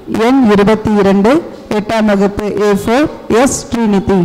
எண் 22 8ஆம் வகுப்பு A4 எஸ் ஸ்ரீநிதி.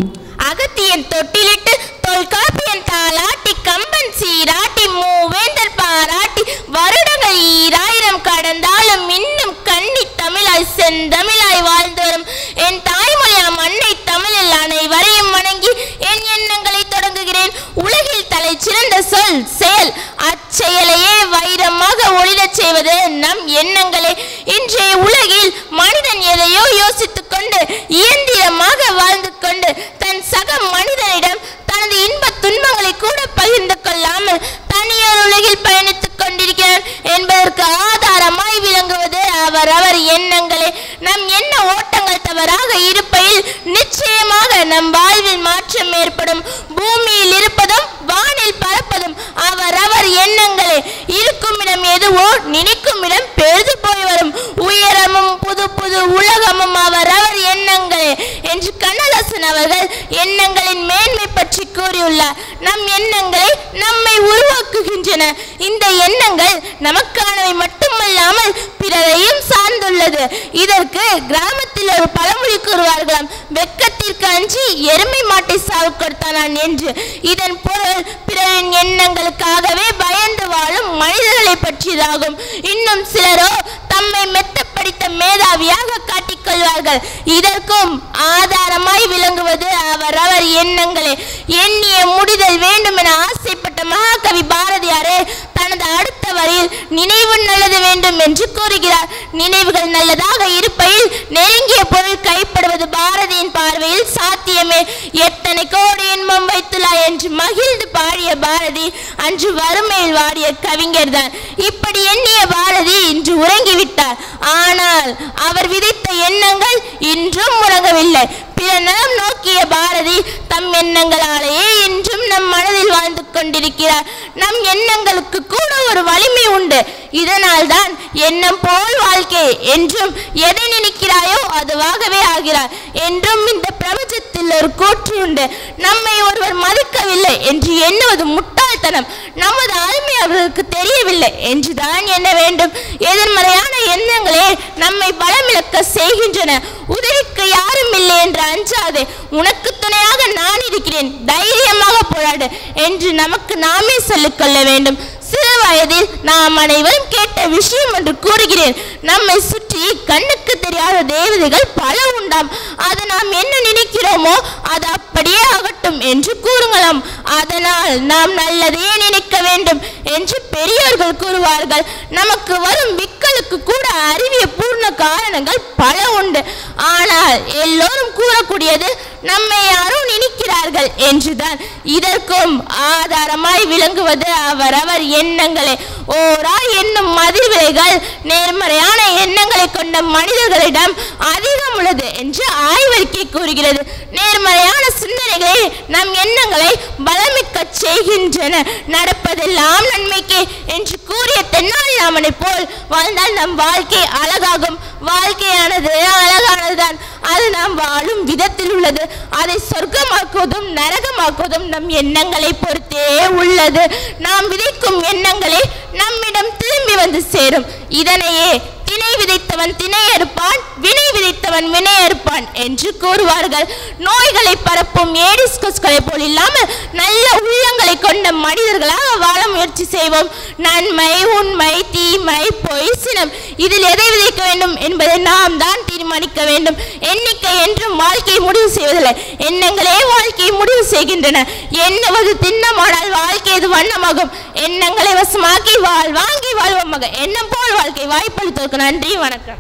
அகத்தியன் தொட்டிலிட்டு தொல்காப்பியன் தாலாட்டி கம்பன் சீராட்டி மூவேந்தர் பாராட்டி வருடங்கள் 2000 கடந்தாலும் இன்னும் கன்னி தமிழாய் செந்தமிழாய் வாழ்ந்து வரும் என் தாய்மொழியாம் அன்னை தமிழில் அனைவரையும் வணங்கி என் எண்ணங்களை தொடங்குகிறேன். உலகில் தலை சிறந்த சொல் செயல், அச்செயலையே வைரமாக ஒளிரச் செய்வது நம் எண்ணங்களே. இன்றைய உலகில் மனிதன் எதையோ யோசித்துக் கொண்டு இயந்திரமாக வாழ்ந்து கொண்டு தன் சக மனிதனிடம் தனது இன்ப துன்பங்களை கூட பகிர்ந்து கொள்ளாமல் தனியார் உலகில் பயணித்துக் கொண்டிருக்கிறார் என்பதற்கு ஆதாரமாய் விளங்குவது அவரவர் எண்ணங்களே. நம் எண்ண ஓட்டங்கள் தவறாக இருப்பையில் நிச்சயமாக நம் வாழ்வில் மாற்றம் ஏற்படும். பூமியில் இருப்பதும் வானில் பறப்பதும் அவரவர் எண்ணங்களே. இருக்கும் இடம் எதுவோ நினைக்கும் இடம் பெருது போய் வரும். உயரமும் புது புது உலகமும் அவரவர் எண்ணங்களே என்று கண்ணதாசன் அவர்கள் எண்ணங்களின் மேன்மை பற்றி கூறியுள்ளார். நம் எண்ணங்களை நம்மை உருவாக்குகின்றன. இந்த எண்ணங்கள் நமக்கானவை மட்டுமல்லாமல் பிறரையும் சார்ந்துள்ளது. இதற்கு கிராமத்தில் ஒரு பழமொழி கூறுவார்களாம், வெக்கத்திற்கு அஞ்சி எருமை மாட்டை சாவு கொடுத்தான் என்று. இதன் பொருள் பிறரின் எண்ணங்களுக்காகவே பயந்து வாழும் மனிதர்களை பற்றியதாகும். இன்னும் சிலரோ தம்மை மெத்த படித்த மேதாவியாக காட்டிக்கொள்வார்கள். இதற்கும் ஆதாரமாய் விளங்குவது அவரவர் எண்ணங்களே. எண்ணிய முடிதல் வேண்டும் என ஆசைப்பட்ட மகாகவி பாரதியாரே தனது அடுத்த வரியில் நினைவு நல்லது வேண்டும் என்று கூறுகிறார். நினைவுகள் நல்லதாக இருப்பையில் நெருங்கிய பொருள் கைப்படுவது பாரதியின் பார்வையில் சாத்தியமே. எத்தனை கோடி இன்பம் வைத்துள்ளார் என்று மகிழ்ந்து பாடிய பாரதி அன்று வறுமையில் வாடிய கவிஞர் தான். இப்படி எண்ணிய பாரதி இன்று உறங்கிவிட்டார். ஆனால் அவர் விதைத்த எண்ணங்கள் இன்றும் உறங்கவில்லை. பிற நலம் நோக்கிய பாரதி தம் எண்ணங்களாலேயே இன்றும் நம் மனதில் வாழ்ந்து கொண்டிருக்கிறார். நம் எண்ணங்களுக்கு கூட ஒரு வலிமை உண்டு. இதனால் தான் எண்ணம் போல் வாழ்க்கை என்றும் எதை நினைக்கிறாயோ அதுவாகவே ஆகிறார் என்றும் இந்த பிரபஞ்சத்தில் ஒரு கூற்று உண்டு. நம்மை ஒருவர் மதிக்கவில்லை என்று எண்ணுவது முட்டாள்தனம். நமது ஆளுமை அவர்களுக்கு தெரியவில்லை என்றுதான் எண்ண வேண்டும். எதிர்மறையான எண்ணங்களே நம்மை பலமிழக்க செய்கின்றன. உதவிக்கு யாரும் இல்லை என்று அஞ்சாதே, உனக்கு துணையாக நான் இருக்கிறேன், தைரியமாக போராடு என்று நமக்கு நாமே சொல்லிக் கொள்ள வேண்டும். சிறு வயதில் நாம் அனைவரும் கேட்ட விஷயம் என்று கூறுகிறேன். நம்மை சுற்றி கண்ணுக்கு தெரியாத தேவதைகள் பல உண்டாம். அது நாம் என்ன நினைக்கிறோமோ அது அப்படியே ஆகட்டும் என்று கூறுங்களாம். அதனால் நாம் நல்லதையே நினைக்க வேண்டும் என்று பெரியோர்கள் கூறுவார்கள். நமக்கு வரும் விக்கலுக்கு கூட அறிவிய பூர்ண காரணங்கள் பல உண்டு. ஆனால் எல்லோரும் கூறக்கூடியது நம்மை யாரும் நினைக்கிறார்கள் என்றுதான். இதற்கும் ஆதாரமாய் விளங்குவது அவரவர் எண்ணங்களே. ஓராய் என்னும் மதிவிலைகள் நேர்மறையான எண்ணங்களை கொண்ட மனிதர்களிடம் அதிகம் உள்ளது என்று ஆய்வறிக்கை கூறுகிறது. நேர்மறையான சிந்தனைகளே நம் எண்ணங்களை பலமிக்க செய்கின்றன. நடப்பதெல்லாம் நன்மைக்கே என்று கூறிய தென்னாலிராமனை போல் வாழ்ந்தால் நம் வாழ்க்கை அழகாகும். வாழ்க்கையானது அழகானதுதான். அது நாம் வாழும் விதத்தில் உள்ளது. அதை சொர்க்கமாக்குவதும் நரகமாக்குவதும் நம் எண்ணங்களை பொறுத்தே உள்ளது. நாம் விதைக்கும் எண்ணங்களே நம்மிடம் திரும்பி வந்து சேரும். இதனையே திணை விதைத்தவன் திணை அறுப்பான், வினை விதைத்தவன் வினை அறுப்பான் என்று கூறுவார்கள். நோய்களை பரப்பும் ஏடிஸ் கொசுக்களை போல் இல்லாமல் நல்ல உள்ளங்களை கொண்ட மனிதர்களாக வாழ முயற்சி செய்வோம். நன்மை, உண்மை, தீமை, பொய், சினம் இதில் எதை விதைக்க வேண்டும் என்பதை நாம் தான் தீர்மானிக்க வேண்டும். எண்ணிக்கை என்றும் வாழ்க்கையை முடிவு செய்வதில்லை, எண்ணங்களே வாழ்க்கையை முடிவு செய்கின்றன. எண்ணுவது திண்ணமானால் வாழ்க்கை இது வண்ணமாகும். எண்ணங்களை வசமாக்கி வாங்கி வாழ்வோமாக. எண்ணம் போல் வாழ்க்கை. வாய்ப்பளித்தோருக்கு நன்றி, வணக்கம்.